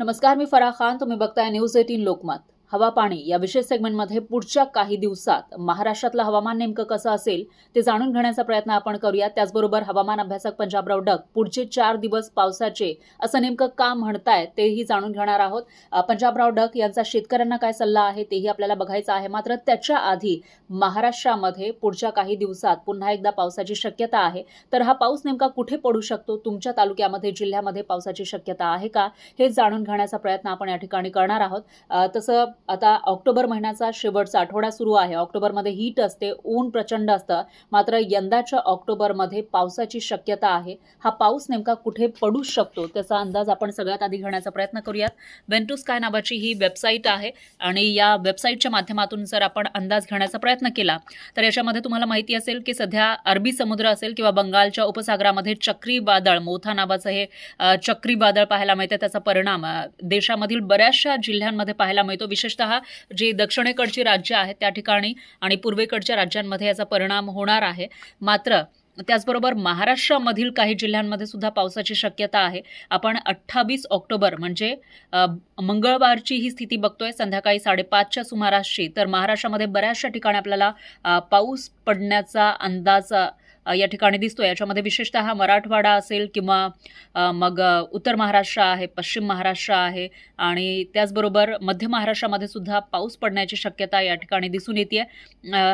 नमस्कार, मी फराह खान. तुम्ही बघताय न्यूज 18 लोकमत. हवा पाणी या विशेष सेगमेंटमध्ये पुढच्या काही दिवसात महाराष्ट्रातलं हवामान नेमकं कसं असेल ते जाणून घेण्याचा प्रयत्न आपण करूया. त्याचबरोबर हवामान अभ्यासक पंजाबराव डक पुढचे 4 दिवस पावसाचे असं नेमकं का म्हणतायत तेही जाणून घेणार आहोत. पंजाबराव डक यांचा शेतकऱ्यांना काय सल्ला आहे तेही आपल्याला बघायचं आहे. मात्र त्याच्या आधी महाराष्ट्रामध्ये पुढच्या काही दिवसात पुन्हा एकदा पावसाची शक्यता आहे. तर हा पाऊस नेमका कुठे पडू शकतो, तुमच्या तालुक्यामध्ये, जिल्ह्यामध्ये पावसाची शक्यता आहे का, हे जाणून घेण्याचा प्रयत्न आपण या ठिकाणी करणार आहोत. तसं आता ऑक्टोबर महिन्याचा शेवटचा आठवडा सुरू आहे. ऑक्टोबरमध्ये हीट असते, ऊन प्रचंड असतं. मात्र यंदाच्या ऑक्टोबरमध्ये पावसाची शक्यता आहे. हा पाऊस नेमका कुठे पडू शकतो त्याचा अंदाज आपण सगळ्यात आधी घेण्याचा प्रयत्न करूयात. वेंटू स्काय नावाची ही वेबसाईट आहे आणि या वेबसाईटच्या माध्यमातून जर आपण अंदाज घेण्याचा प्रयत्न केला तर याच्यामध्ये तुम्हाला माहिती असेल की सध्या अरबी समुद्र असेल किंवा बंगालच्या उपसागरामध्ये चक्रीवादळ मोथा नावाचं हे चक्रीवादळ पाहायला मिळतं. त्याचा परिणाम देशामधील बऱ्याचशा जिल्ह्यांमध्ये पाहायला मिळतो. विशेषतः जी दक्षिणेकडची राज्य आहेत त्या ठिकाणी आणि पूर्वेकडच्या राज्यांमध्ये याचा परिणाम होणार आहे. मात्र त्याचबरोबर महाराष्ट्रामधील काही जिल्ह्यांमध्ये सुद्धा पावसाची शक्यता आहे. आपण 28 ऑक्टोबर म्हणजे मंगळवारची ही स्थिती बघतोय संध्याकाळी 5:30च्या सुमारासची. तर महाराष्ट्रामध्ये बऱ्याचशा ठिकाणी आपल्याला पाऊस पडण्याचा अंदाज या ठिकाणी दिसतोय. याच्यामध्ये विशेषतः मराठवाडा असेल किंवा मग उत्तर महाराष्ट्र आहे, पश्चिम महाराष्ट्र आहे आणि त्याचबरोबर मध्य महाराष्ट्रामध्ये सुद्धा पाऊस पडण्याची शक्यता या ठिकाणी दिसून येते.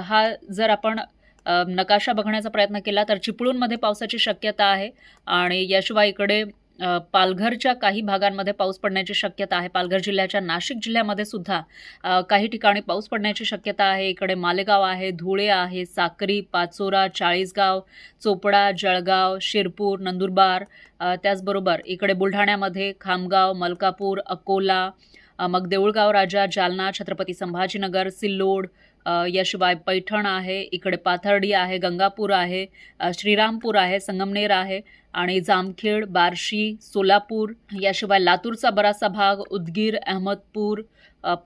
हा जर आपण नकाशा बघण्याचा प्रयत्न केला तर चिपळूणमध्ये पावसाची शक्यता आहे आणि याशिवाय इकडे पालघरच्या काही भागांमध्ये पाऊस पडण्याची शक्यता आहे. पालघर जिल्ह्याच्या नाशिक जिल्ह्यामध्ये सुद्धा काही ठिकाणी पाऊस पडण्याची शक्यता आहे. इकडे मालेगाव आहे, धुळे आहे, साक्री, पाचोरा, चाळीसगाव, चोपडा, जळगाव, शिरपूर, नंदुरबार, त्याचबरोबर इकडे बुलढाण्यामध्ये खामगाव, मलकापूर, अकोला, मग देऊळगाव राजा, जालना, छत्रपती संभाजीनगर, सिल्लोड, याशिवाय पैठण आहे, इकडे पाथर्डी आहे, गंगापूर आहे, श्रीरामपूर आहे, संगमनेर आहे आणि जामखेड, बार्शी, सोलापूर, याशिवाय लातूरचा बराचसा भाग, उदगीर, अहमदपूर,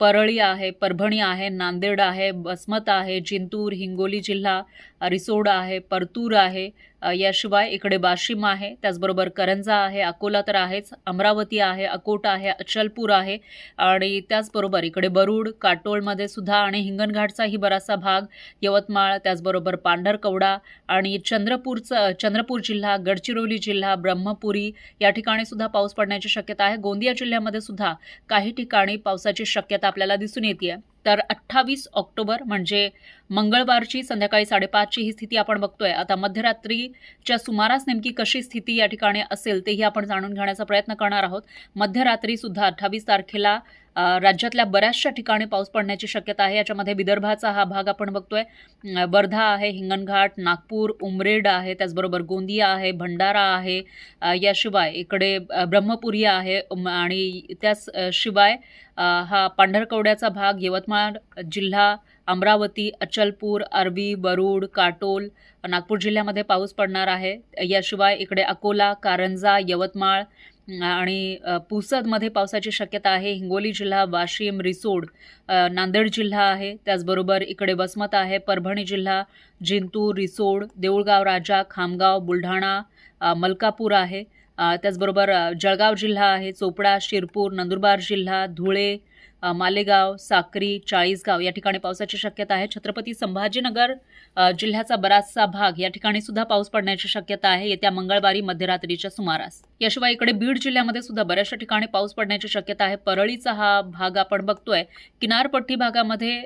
परळी आहे, परभणी आहे, नांदेड आहे, वसमत आहे, जिंतूर, हिंगोली जिल्हा, रिसोड आहे, परतूर आहे, याशिवाय इकडे वाशिम आहे, त्याचबरोबर करंजा आहे, अकोला तर आहेच, अमरावती आहे, अकोट आहे, अचलपूर आहे आणि त्याचबरोबर इकडे वरुड, काटोलमध्ये सुद्धा आणि हिंगणघाटचाही बराचसा भाग, यवतमाळ, त्याचबरोबर पांढरकवडा आणि चंद्रपूर जिल्हा, गडचिरोली जिल्हा, ब्रह्मपुरी या ठिकाणी सुद्धा पाऊस पडण्याची शक्यता आहे. गोंदिया जिल्ह्यामध्ये सुद्धा काही ठिकाणी पावसाची शक्यता आपल्याला दिसून येते. तर 28 ऑक्टोबर म्हणजे मंगळवारची संध्याकाळी 5:30ची ही स्थिती आपण बघतोय. आता मध्यरात्रीच्या सुमारास नेमकी कशी स्थिती या ठिकाणी असेल तेही आपण जाणून घेण्याचा प्रयत्न करणार आहोत. मध्यरात्री सुद्धा 28 तारखेला राज्यातल्या बऱ्याचशा ठिकाणी पाऊस पडण्याची शक्यता आहे. याच्यामध्ये विदर्भाचा हा भाग आपण बघतोय. वर्धा आहे, हिंगणघाट, नागपूर, उमरेड आहे, त्याचबरोबर गोंदिया आहे, भंडारा आहे, याशिवाय इकडे ब्रह्मपुरी आहे आणि त्याशिवाय हा पांढरकवड्याचा भाग, यवतमाळ जिल्हा, अमरावती, अचलपूर, अरबी, वरुड, काटोल, नागपूर जिल्ह्यामध्ये पाऊस पडणार आहे. याशिवाय इकडे अकोला, कारंजा, यवतमाळ आणि पुसदमध्ये पावसाची शक्यता आहे. हिंगोली जिल्हा, वाशिम, रिसोड, नांदेड जिल्हा आहे, त्याचबरोबर इकडे वसमत आहे, परभणी जिल्हा, जिंतूर, रिसोड, देऊळगाव राजा, खामगाव, बुलढाणा, मलकापूर आहे, त्याचबरोबर जळगाव जिल्हा आहे, चोपडा, शिरपूर, नंदुरबार जिल्हा, धुळे, मालेगाव, साक्री, चाळीसगाव या ठिकाणी पावसाची शक्यता आहे. छत्रपती संभाजीनगर जिल्ह्याचा बराचसा भाग या ठिकाणी सुद्धा पाऊस पडण्याची शक्यता आहे येत्या मंगळवारी मध्यरात्रीच्या सुमारास. याशिवाय इकडे बीड जिल्ह्यामध्ये सुद्धा बऱ्याचशा ठिकाणी पाऊस पडण्याची शक्यता आहे. परळीचा हा भाग आपण बघतोय. किनारपट्टी भागामध्ये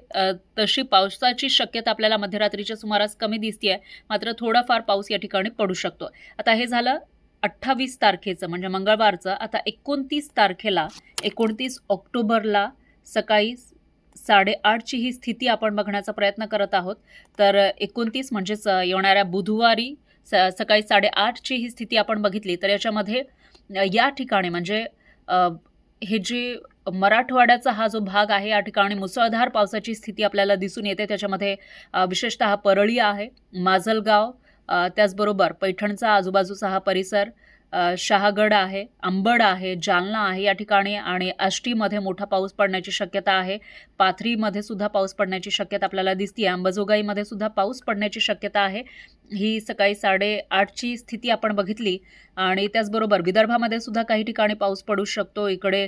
तशी पावसाची शक्यता आपल्याला मध्यरात्रीच्या सुमारास कमी दिसतेय, मात्र थोडाफार पाऊस या ठिकाणी पडू शकतो. आता हे झालं 28 तारखेचं म्हणजे मंगळवारचं. आता 29 तारखेला 29 ऑक्टोबरला सकाळी 8:30ची ही स्थिती आपण बघण्याचा प्रयत्न करत आहोत. तर 29 म्हणजेच येणाऱ्या बुधवारी सकाळी 8:30ची ही स्थिती आपण बघितली तर याच्यामध्ये या ठिकाणी म्हणजे हे जे मराठवाड्याचा हा जो भाग आहे या ठिकाणी मुसळधार पावसाची स्थिती आपल्याला दिसून येते. त्याच्यामध्ये विशेषतः परळी आहे, माजलगाव, त्याचबरोबर पैठणचा आजूबाजूचा हा परिसर, शहागड आहे, अंबड आहे, जालना आहे या ठिकाणी आणि आष्टीमध्ये मोठा पाऊस पडण्याची शक्यता आहे. पाथरीमध्ये सुद्धा पाऊस पडण्याची शक्यता आपल्याला दिसते. अंबाजोगाईमध्ये सुद्धा पाऊस पडण्याची शक्यता आहे. ही सकाळी 8:30ची स्थिती आपण बघितली आणि त्याचबरोबर विदर्भामध्ये सुद्धा काही ठिकाणी पाऊस पडू शकतो. इकडे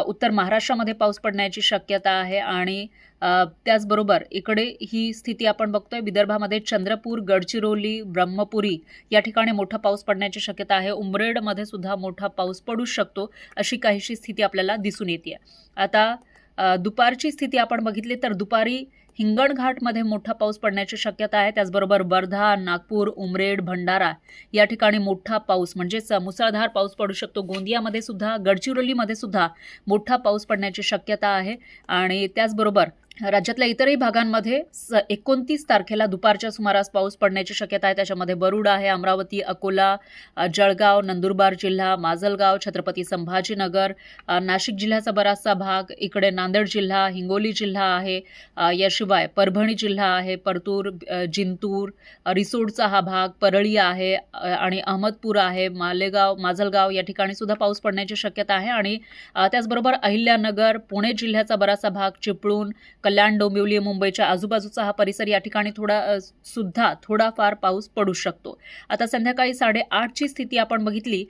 उत्तर महाराष्ट्रामध्ये पाऊस पडण्याची शक्यता आहे आणि त्याचबरोबर इकडे ही स्थिती आपण बघतोय. विदर्भामध्ये चंद्रपूर, गडचिरोली, ब्रह्मपुरी या ठिकाणी मोठा पाऊस पडण्याची शक्यता आहे. उमरेडमध्ये सुद्धा मोठा पाऊस पडू शकतो अशी काहीशी स्थिती आपल्याला दिसून येते. आता दुपारची स्थिती आपण बघितली तर दुपारी हिंगणघाटमध्ये मोठा पाऊस पडण्याची शक्यता आहे. त्याचबरोबर वर्धा, नागपूर, उमरेड, भंडारा या ठिकाणी मोठा पाऊस म्हणजेच मुसळधार पाऊस पडू शकतो. गोंदियामध्ये सुद्धा, गडचिरोलीमध्ये सुद्धा मोठा पाऊस पडण्याची शक्यता आहे आणि त्याचबरोबर राज्यातल्या इतरही भागांमध्ये 29 तारखेला दुपारच्या सुमारास पाऊस पडण्याची शक्यता आहे. त्याच्यामध्ये वरुड आहे, अमरावती, अकोला, जळगाव, नंदुरबार जिल्हा, माजलगाव, छत्रपती संभाजीनगर, नाशिक जिल्ह्याचा बराचसा भाग, इकडे नांदेड जिल्हा, हिंगोली जिल्हा आहे, याशिवाय परभणी जिल्हा आहे, परतूर, जिंतूर, रिसोडचा हा भाग, परळी आहे आणि अहमदपूर आहे, माजलगाव या ठिकाणी सुद्धा पाऊस पडण्याची शक्यता आहे आणि त्याचबरोबर अहिल्यानगर, पुणे जिल्ह्याचा बराचसा भाग, चिपळूण, कल्याण, डोंबिवली, मुंबईच्या आजूबाजूचा हा परिसर या ठिकाणी थोडाफार पाऊस पडू शकतो. आता संध्याकाळी 8:30ची स्थिती आपण बघितली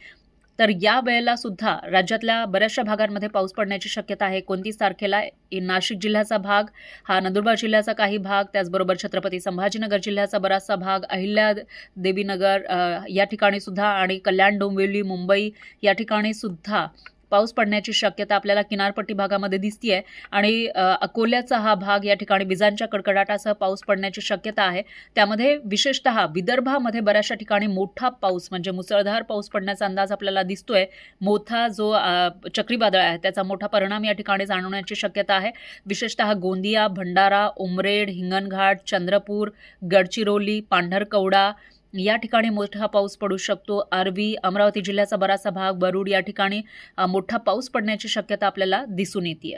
तर या वेळेला सुद्धा राज्यातल्या बऱ्याचशा भागांमध्ये पाऊस पडण्याची शक्यता आहे. 29 तारखेला नाशिक जिल्ह्याचा भाग, हा नंदुरबार जिल्ह्याचा काही भाग, त्याचबरोबर छत्रपती संभाजीनगर जिल्ह्याचा बराचसा भाग, अहिल्यादेवीनगर या ठिकाणी सुद्धा आणि कल्याण, डोंबिवली, मुंबई या ठिकाणी सुद्धा पाऊस पडण्याची शक्यता आपल्याला किनारपट्टी भागामध्ये दिसतीये आणि अकोल्याचा हा भाग या ठिकाणी विजांच्या कडकडाटासह पाऊस पडण्याची शक्यता आहे. त्यामध्ये विशेषतः विदर्भामध्ये बऱ्याचशा ठिकाणी मोठा पाऊस म्हणजे मुसळधार पाऊस पडण्याचा अंदाज आपल्याला दिसतोय. मोठा जो चक्रीवादळ आहे त्याचा मोठा परिणाम या ठिकाणी जाणवण्याची शक्यता आहे. विशेषतः गोंदिया, भंडारा, उमरेड, हिंगणघाट, चंद्रपूर, गडचिरोली, पांढरकवडा या ठिकाणी मोठा पाऊस पडू शकतो. आर्वी, अमरावती जिल्ह्याचा बराचसा भाग, वरुड या ठिकाणी मोठा पाऊस पडण्याची शक्यता आपल्याला दिसून येते.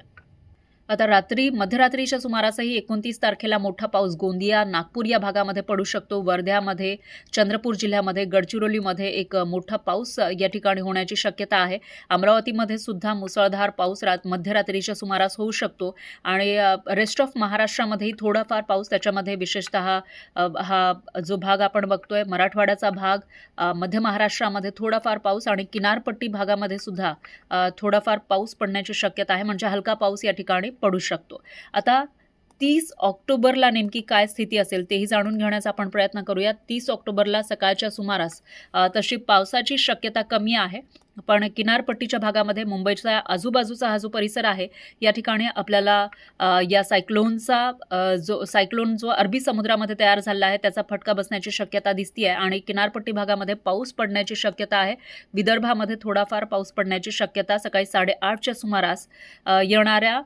आता मध्यरात्रीच्या सुमारासही 29 तारखेला मोठा पाऊस गोंदिया, नागपूर या भागामध्ये पडू शकतो. वर्ध्यामध्ये, चंद्रपूर जिल्ह्यामध्ये, गडचिरोलीमध्ये एक मोठा पाऊस या ठिकाणी होण्याची शक्यता आहे. अमरावतीमध्ये सुद्धा मुसळधार पाऊस मध्यरात्रीच्या सुमारास होऊ शकतो आणि रेस्ट ऑफ महाराष्ट्रामध्येही थोडाफार पाऊस, त्याच्यामध्ये विशेषतः हा जो भाग आपण बघतोय मराठवाड्याचा भाग, मध्य महाराष्ट्रामध्ये थोडाफार पाऊस आणि किनारपट्टी भागामध्ये सुद्धा थोडाफार पाऊस पडण्याची शक्यता आहे. म्हणजे हलका पाऊस या ठिकाणी पडू शकतो. आता 30 ऑक्टोबरला नेमकी काय स्थिती असेल तेही जाणून घेण्याचा आपण प्रयत्न करूया. 30 ऑक्टोबरला सकाळच्या सुमारास तशी पावसाची शक्यता कमी आहे, पण किनारपट्टीच्या भागामध्ये मुंबईच्या आजूबाजूचा हा जो परिसर आहे या ठिकाणी आपल्याला या सायक्लोन जो अरबी समुद्रामध्ये तयार झाला आहे त्याचा फटका बसण्याची शक्यता दिसते आहे आणि किनारपट्टी भागामध्ये पाऊस पडण्याची शक्यता आहे. विदर्भामध्ये थोडाफार पाऊस पडण्याची शक्यता सकाळी 8:30च्या सुमारास येणाऱ्या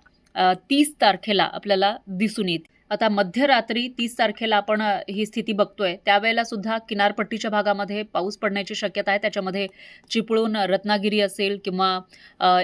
30 तारखेला आपल्याला दिसून येते. आता मध्यरात्री 30 तारखेला आपण ही स्थिती बघतोय त्यावेळेला सुद्धा किनारपट्टीच्या भागामध्ये पाऊस पडण्याची शक्यता आहे. त्याच्यामध्ये चिपळूण, रत्नागिरी असेल किंवा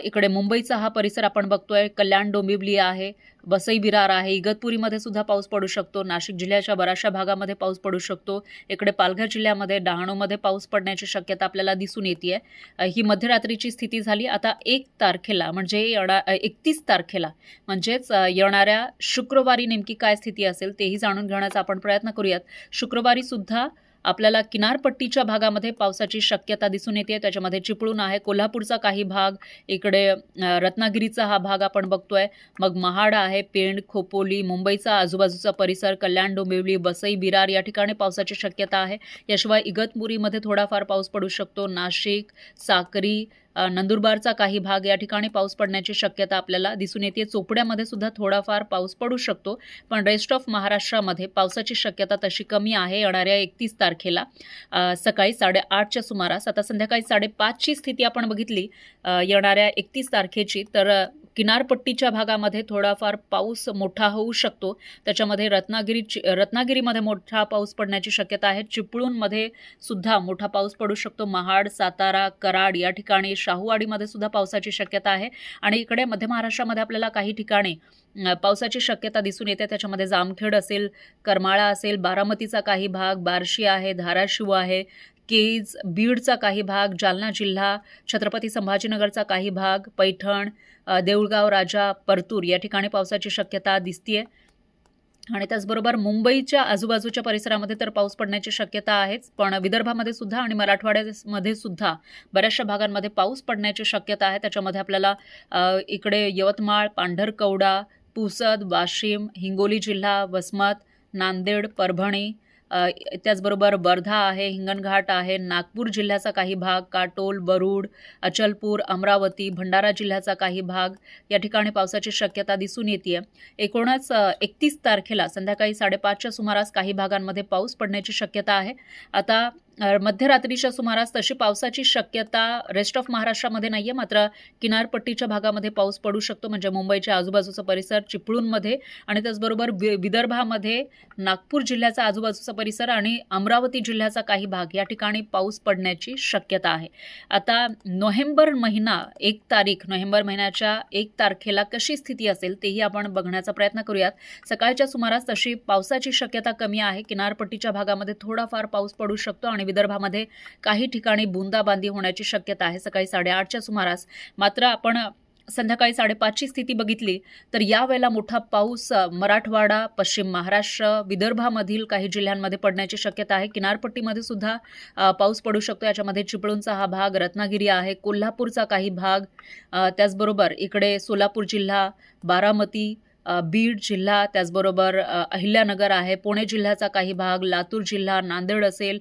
इकडे मुंबईचा हा परिसर आपण बघतोय, कल्याण, डोंबिवली आहे, वसई विरार आहे, इगतपुरीमध्ये सुद्धा पाऊस पडू शकतो. नाशिक जिल्ह्याच्या बऱ्याचशा भागामध्ये पाऊस पडू शकतो. इकडे पालघर जिल्ह्यामध्ये, डहाणूमध्ये पाऊस पडण्याची शक्यता आपल्याला दिसून येते. ही मध्यरात्रीची स्थिती झाली. आता 1 तारखेला म्हणजे 31 तारखेला म्हणजेच येणाऱ्या शुक्रवारी नेमकी काय स्थिती असेल तेही जाणून घेण्याचा आपण प्रयत्न करूयात. शुक्रवारी सुद्धा आपल्याला किनारपट्टीच्या भागामध्ये पावसाची शक्यता दिसून येते. त्याच्यामध्ये चिपळूण आहे, कोल्हापूरचा काही भाग, इकडे रत्नागिरीचा हा भाग आपण बघतोय, मग महाड आहे, पेण, खोपोली, मुंबईचा आजूबाजूचा परिसर, कल्याण, डोंबिवली, वसई विरार या ठिकाणी पावसाची शक्यता आहे. याशिवाय इगतपुरीमध्ये थोडाफार पाऊस पडू शकतो. नाशिक, साक्री, नंदुरबारचा काही भाग या ठिकाणी पाऊस पडण्याची शक्यता आपल्याला दिसून येते. चोपड्यामध्ये सुद्धा थोडाफार पाऊस पडू शकतो, पण रेस्ट ऑफ महाराष्ट्रामध्ये पावसाची शक्यता तशी कमी आहे येणाऱ्या 31 तारखेला सकाळी 8:30च्या सुमारास. आता संध्याकाळी 5:30ची स्थिती आपण बघितली येणाऱ्या 31 तारखेची तर किनारपट्टीच्या भागामध्ये थोडाफार पाऊस मोठा होऊ शकतो. त्याच्यामध्ये रत्नागिरीमध्ये मोठा पाऊस पडण्याची शक्यता आहे. चिपळूणमध्ये सुद्धा मोठा पाऊस पडू शकतो. महाड, सातारा, कराड या ठिकाणी, शाहूवाडीमध्ये सुद्धा पावसाची शक्यता आहे आणि इकडे मध्य महाराष्ट्रामध्ये आपल्याला काही ठिकाणी पावसाची शक्यता दिसून येते. त्याच्यामध्ये जामखेड असेल, करमाळा असेल, बारामतीचा काही भाग, बार्शी आहे, धाराशिव आहे, केज, बीडचा काही भाग, जालना जिल्हा, छत्रपती संभाजीनगरचा काही भाग, पैठण, देऊळगाव राजा, परतूर या ठिकाणी पावसाची शक्यता दिसतीये. आणि त्याचबरोबर मुंबईच्या आजूबाजूच्या परिसरामध्ये तर पाऊस पडण्याची शक्यता आहेच, पण विदर्भामध्ये सुद्धा आणि मराठवाड्यामध्ये सुद्धा बऱ्याचशा भागांमध्ये पाऊस पडण्याची शक्यता आहे. त्याच्यामध्ये आपल्याला इकडे यवतमाळ, पांढरकवडा, पुसद, वाशिम, हिंगोली जिल्हा, वसमत, नांदेड, परभणी, त्याचबरोबर वर्धा आहे, हिंगणघाट आहे, नागपूर जिल्ह्याचा काही भाग, काटोल, वरुड, अचलपूर, अमरावती, भंडारा जिल्ह्याचा काही भाग या ठिकाणी पावसाची शक्यता दिसून येते. एकूणच 31 तारखेला संध्याकाळी 5:30च्या सुमारास काही भागांमध्ये पाऊस पडण्याची शक्यता आहे. आता मध्यरात्रीच्या सुमारास तशी पावसाची शक्यता रेस्ट ऑफ महाराष्ट्रामध्ये नाही आहे, मात्र किनारपट्टीच्या भागामध्ये पाऊस पडू शकतो. म्हणजे मुंबईच्या आजूबाजूचा परिसर, चिपळूणमध्ये आणि त्याचबरोबर विदर्भामध्ये नागपूर जिल्ह्याचा आजूबाजूचा परिसर आणि अमरावती जिल्ह्याचा काही भाग या ठिकाणी पाऊस पडण्याची शक्यता आहे. आता नोव्हेंबर महिन्याच्या 1 तारखेला कशी स्थिती असेल तेही आपण बघण्याचा प्रयत्न करूयात. सकाळच्या सुमारास तशी पावसाची शक्यता कमी आहे. किनारपट्टीच्या भागामध्ये थोडाफार पाऊस पडू शकतो आणि विदर्भामध्ये काही ठिकाणी बूंदाबांदी होण्याची शक्यता आहे सकाळी 8:30च्या सुमारास. मात्र आपण संध्याकाळी 5:30ची स्थिती बघितली तर यावेळेला मोठा पाऊस मराठवाडा, पश्चिम महाराष्ट्र, विदर्भामधील काही जिल्ह्यांमध्ये पडण्याची शक्यता आहे. किनारपट्टीमध्ये सुद्धा पाऊस पडू शकतो. याच्यामध्ये चिपळूणचा हा भाग, रत्नागिरी आहे, कोल्हापूरचा काही भाग, त्याचबरोबर इकडे सोलापूर जिल्हा, बारामती, बीड जिल्हा, त्याचबरोबर अहिल्यानगर आहे, पुणे जिल्ह्याचा काही भाग, लातूर जिल्हा, नांदेड असेल,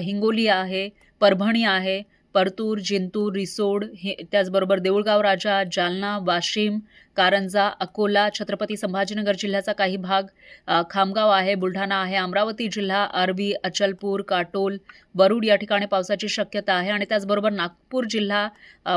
हिंगोली आहे, परभणी आहे, परतूर, जिंतूर, रिसोड, त्याचबरोबर देऊळगाव राजा, जालना, वाशिम, कारंजा, अकोला, छत्रपती संभाजीनगर जिल्ह्याचा काही भाग, खामगाव आहे, बुलढाणा आहे, अमरावती जिल्हा, आर्वी, अचलपूर, काटोल, वरुड या ठिकाणी पावसाची शक्यता आहे. आणि त्याचबरोबर नागपूर जिल्हा,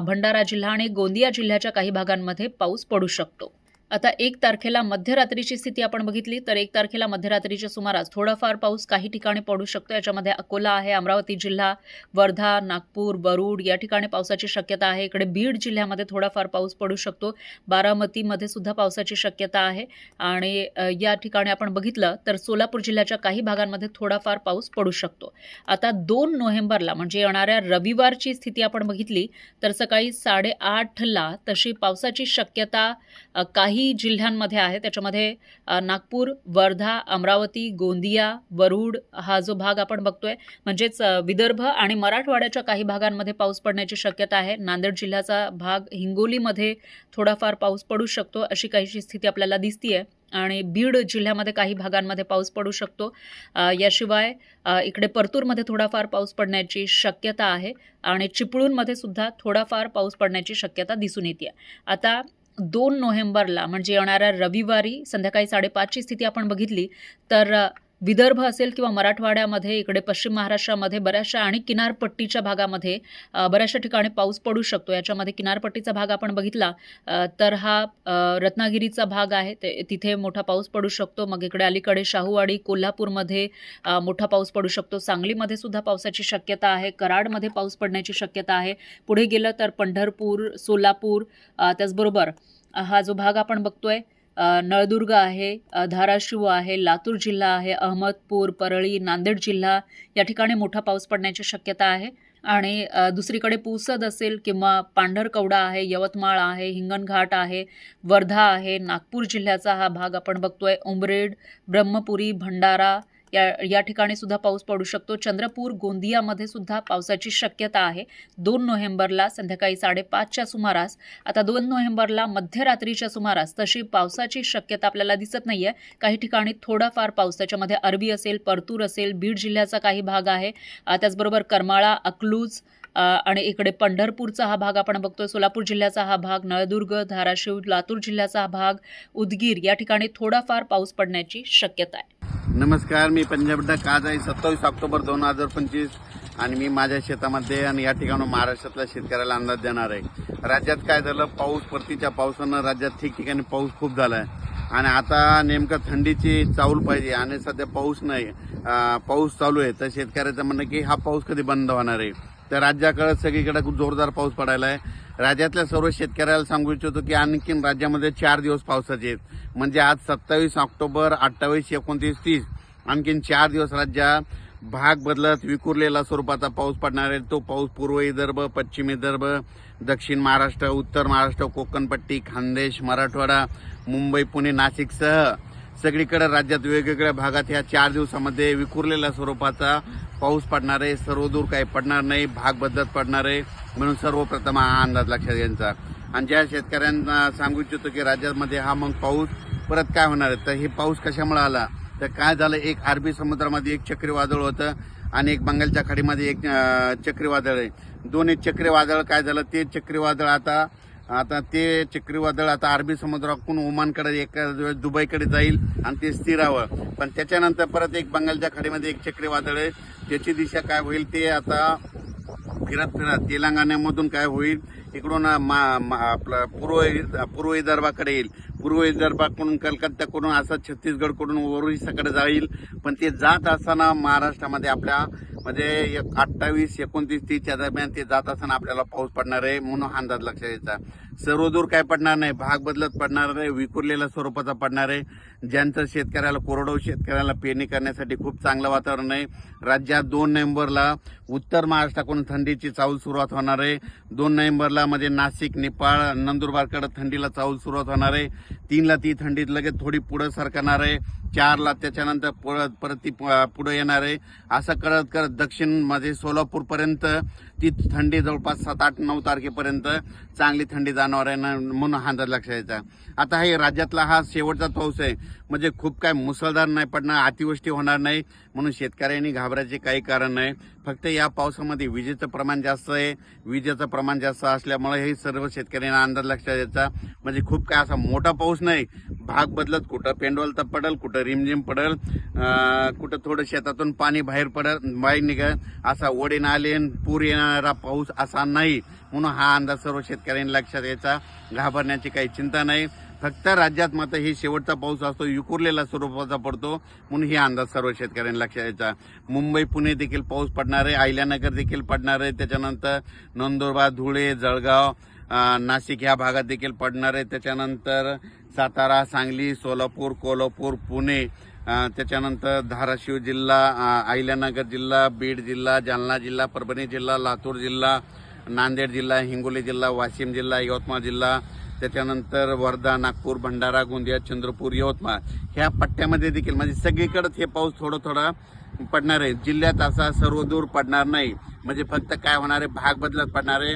भंडारा जिल्हा आणि गोंदिया जिल्ह्याच्या काही भागांमध्ये पाऊस पडू शकतो. आता 1 तारखेला मध्यरात्रीची स्थिती आपण बघितली तर 1 तारखेला मध्यरात्रीच्या सुमारास थोडाफार पाऊस काही ठिकाणी पडू शकतो. याच्यामध्ये अकोला आहे, अमरावती जिल्हा, वर्धा, नागपूर, वरुड या ठिकाणी पावसाची शक्यता आहे. इकडे बीड जिल्ह्यामध्ये थोडाफार पाऊस पडू शकतो. बारामतीमध्ये सुद्धा पावसाची शक्यता आहे. आणि या ठिकाणी आपण बघितलं तर सोलापूर जिल्ह्याच्या काही भागांमध्ये थोडाफार पाऊस पडू शकतो. आता 2 नोव्हेंबरला म्हणजे येणाऱ्या रविवारची स्थिती आपण बघितली तर सकाळी 8:30ला तशी पावसाची शक्यता काही जिल्ह्यांमध्ये आहे. त्याच्यामध्ये नागपूर, वर्धा, अमरावती, गोंदिया, वरुड हा जो भाग आपण बघतोय म्हणजेच विदर्भ आणि मराठवाड्याच्या काही भागांमध्ये पाऊस पडण्याची शक्यता आहे. नांदेड जिल्ह्याचा भाग, हिंगोलीमध्ये थोडाफार पाऊस पडू शकतो अशी काहीशी स्थिती आपल्याला दिसतीये. आणि बीड जिल्ह्यामध्ये काही भागांमध्ये पाऊस पडू शकतो. याशिवाय इकडे परतूरमध्ये थोडाफार पाऊस पडण्याची शक्यता आहे आणि चिपळूणमध्ये सुद्धा थोडाफार पाऊस पडण्याची शक्यता दिसून येते. आता 2 नोव्हेंबरला म्हणजे येणाऱ्या रविवारी संध्याकाळी 5:30ची स्थिती आपण बघितली तर विदर्भ असेल किंवा मराठवाड्यामध्ये, इकडे पश्चिम महाराष्ट्रामध्ये बऱ्याचशा आणि किनारपट्टीच्या भागामध्ये बऱ्याचशा ठिकाणी पाऊस पडू शकतो. याच्यामध्ये किनारपट्टीचा भाग आपण बघितला तर हा रत्नागिरीचा भाग आहे, तिथे मोठा पाऊस पडू शकतो. मग इकडे अलीकडे शाहूवाडी, कोल्हापूरमध्ये मोठा पाऊस पडू शकतो. सांगलीमध्ये सुद्धा पावसाची शक्यता आहे. कराडमध्ये पाऊस पडण्याची शक्यता आहे. पुढे गेलं तर पंढरपूर, सोलापूर, त्याचबरोबर हा जो भाग आपण बघतोय नळदुर्ग आहे, धाराशिव आहे, लातूर जिल्हा आहे, अहमदपूर, परळी, नांदेड जिल्हा या ठिकाणी मोठा पाऊस पडण्याची शक्यता आहे. आणि दुसरीकडे पुसद असेल किंवा पांढरकवडा आहे, यवतमाळ आहे, हिंगणघाट आहे, वर्धा आहे, नागपूर जिल्ह्याचा हा भाग आपण बघतोय, उमरेड, ब्रह्मपुरी, भंडारा या ठिकाणी सुद्धा पाऊस पडू शकतो. चंद्रपूर, गोंदियामध्ये सुद्धा पावसाची शक्यता आहे 2 नोव्हेंबरला संध्याकाळी 5:30च्या सुमारास. आता 2 नोव्हेंबरला मध्यरात्रीच्या सुमारास तशी पावसाची शक्यता आपल्याला दिसत नाही आहे. काही ठिकाणी थोडाफार पाऊस, त्याच्यामध्ये अरबी असेल, परतूर असेल, बीड जिल्ह्याचा काही भाग आहे, त्याचबरोबर करमाळा, अकलूज आणि इकडे पंढरपूरचा हा भाग आपण बघतोय, सोलापूर जिल्ह्याचा हा भाग, नळदुर्ग, धाराशिव, लातूर जिल्ह्याचा हा भाग, उदगीर या ठिकाणी थोडाफार पाऊस पडण्याची शक्यता आहे. नमस्कार, मी पंजाब डक. आज आहे 27 ऑक्टोबर 2025 आणि मी माझ्या शेतामध्ये आणि या ठिकाणी महाराष्ट्रातल्या शेतकऱ्याला अंदाज देणार आहे. राज्यात काय झालं, पाऊस, परतीच्या पावसानं राज्यात ठिकठिकाणी पाऊस खूप झाला आहे आणि आता नेमकं थंडीची चाहूल पाहिजे आणि सध्या पाऊस नाही, पाऊस चालू आहे. तर शेतकऱ्याचं म्हणणं की हा पाऊस कधी बंद होणार आहे. तर राज्याकडे सगळीकडे खूप जोरदार पाऊस पडायला आहे. राज्यातल्या सर्व शेतकऱ्याला सांगू इच्छितो की आणखीन राज्यामध्ये 4 दिवस पावसाचे आहेत. म्हणजे आज 27 ऑक्टोबर, 28, 29, 30 आणखीन 4 दिवस राज्यात भाग बदलत विखुरलेला स्वरूपाचा पाऊस पडणार आहे. तो पाऊस पूर्व विदर्भ, पश्चिम विदर्भ, दक्षिण महाराष्ट्र, उत्तर महाराष्ट्र, कोकणपट्टी, खानदेश, मराठवाडा, मुंबई, पुणे, नाशिकसह सगळीकडे राज्यात वेगवेगळ्या भागात ह्या 4 दिवसामध्ये विखुरलेल्या स्वरूपाचा पाऊस पडणार आहे. सर्वदूर काही पडणार नाही, भाग बदलत पडणार आहे. म्हणून सर्वप्रथम हा अंदाज लक्षात घ्यायचा. आणि ज्या शेतकऱ्यांना सांगू इच्छितो की राज्यामध्ये हा मग पाऊस परत काय होणार आहे, तर हे पाऊस कशामुळे आला, तर काय झालं, एक अरबी समुद्रामध्ये एक चक्रीवादळ होतं आणि एक बंगालच्या खाडीमध्ये एक चक्रीवादळ आहे. दोन्ही चक्रीवादळ काय झालं, ते चक्रीवादळ आता अरबी समुद्राकडून ओमानकडे एका वेळेस दुबईकडे जाईल आणि ते स्थिरावं. पण त्याच्यानंतर परत एक बंगालच्या खाडीमध्ये एक चक्रीवादळ आहे, त्याची दिशा काय होईल ते आता फिरत तेलंगणामधून काय होईल, इकडून आपलं पूर्व विदर्भाकडे येईल. पूर्व विदर्भाकडून कलकत्त्याकडून असं छत्तीसगडकडून ओरिसाकडे जाईल. पण ते जात असताना महाराष्ट्रामध्ये आपल्या म्हणजे 28, 29, 30 दरम्यान ते जात असताना आपल्याला पाऊस पडणार आहे. म्हणून हा अंदाज लक्षात घ्यायचा. सर्वदूर काय पडणार नाही, भाग बदलत पडणार आहे, विखुरलेल्या स्वरूपाचा पडणार आहे. ज्यांचं शेतकऱ्याला कोरडवाहू शेतकऱ्याला पेरणी करण्यासाठी खूप चांगलं वातावरण आहे. राज्यात 2 नोव्हेंबरला उत्तर महाराष्ट्राकडून थंडीची चाहूल सुरुवात होणार आहे. 2 नोव्हेंबरला म्हणजे नाशिक, नेपाळ, नंदुरबारकडे थंडीला चाहूल सुरुवात होणार आहे. 3ला ती थंडी लगेच थोडी पुढे सरकणार आहे. 4ला त्याच्यानंतर परत ती पुढे येणार आहे. असं करत करत दक्षिण मध्ये सोलापूरपर्यंत ती थंडी जवळपास 7, 8, 9 तारखेपर्यंत चांगली थंडी जाणवणार आहे. म्हणून हा अंदाज लक्षात घ्यायचा. आता हे राज्यातला हा शेवटचा पाऊस आहे, म्हणजे खूप काय मुसळधार नाही पडणार, अतिवृष्टी होणार नाही. म्हणून शेतकऱ्यांनी घाबरायचे काही कारण नाही. फक्त या पावसामध्ये विजेचं प्रमाण जास्त आहे. विजेचं प्रमाण जास्त असल्यामुळे हे सर्व शेतकऱ्यांना अंदाज लक्षात द्यायचा. म्हणजे खूप काय असा मोठा पाऊस नाही, भाग बदलत, कुठं पेंडवल तर पडल, कुठं रिमझिम पडल, कुठं थोडं शेतातून पाणी बाहेर निघेल, असा ओढे नाले पूर येणारा पाऊस असा नाही. म्हणून हा अंदाज सर्व शेतकऱ्यांनी लक्षात घ्यायचा. घाबरण्याची काही चिंता नाही. फक्त राज्यात मात्र ही शेवटचा पाऊस असतो, विखुरलेला स्वरूपाचा पडतो. म्हणून ही अंदाज सर्व शेतकऱ्यांनी लक्षात घ्यायचा. मुंबई, पुणे देखील पाऊस पडणार आहे, अहिल्यानगर देखील पडणार आहे. त्याच्यानंतर नंदुरबार, धुळे, जळगाव, नाशिक ह्या भागात देखील पडणार आहे. त्याच्यानंतर सातारा, सांगली, सोलापूर, कोल्हापूर, पुणे, त्याच्यानंतर धाराशिव जिल्हा, अहिल्यानगर जिल्हा, बीड जिल्हा, जालना जिल्हा, परभणी जिल्हा, लातूर जिल्हा, नांदेड जिल्हा, हिंगोली जिल्हा, वाशिम जिल्हा, यवतमाळ जिल्हा, त्याच्यानंतर वर्धा, नागपूर, भंडारा, गोंदिया, चंद्रपूर, यवतमाळ ह्या पट्ट्यामध्ये देखील म्हणजे सगळीकडेच हे पाऊस थोडा पडणार आहे. जिल्ह्यात असा सर्वदूर पडणार नाही. म्हणजे फक्त काय होणार आहे, भाग बदलत पडणार आहे.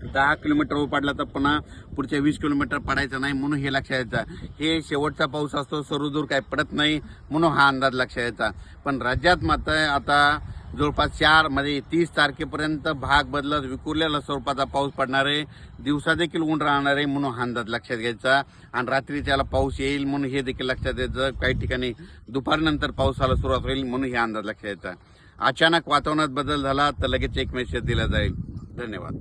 10 किलोमीटर पडला तर पुन्हा पुढच्या 20 किलोमीटर पडायचं नाही. म्हणून हे लक्षात घ्यायचं. हे शेवटचा पाऊस असतो, सर्वदूर काय पडत नाही. म्हणून हा अंदाज लक्षात घ्यायचा. पण राज्यात मात्र आता जवळपास 4 म्हणजे 30 तारखेपर्यंत भाग बदलत विखुरलेला स्वरूपाचा पाऊस पडणार आहे. दिवसा देखील ऊन राहणार आहे. म्हणून हा अंदाज लक्षात घ्यायचा. आणि रात्री त्याला पाऊस येईल म्हणून हे देखील लक्षात घ्यायचं. काही ठिकाणी दुपारनंतर पावसाला सुरुवात होईल म्हणून हे अंदाज लक्षात घ्यायचा. अचानक वातावरणात बदल झाला तर लगेच एक मेसेज दिला जाईल. धन्यवाद.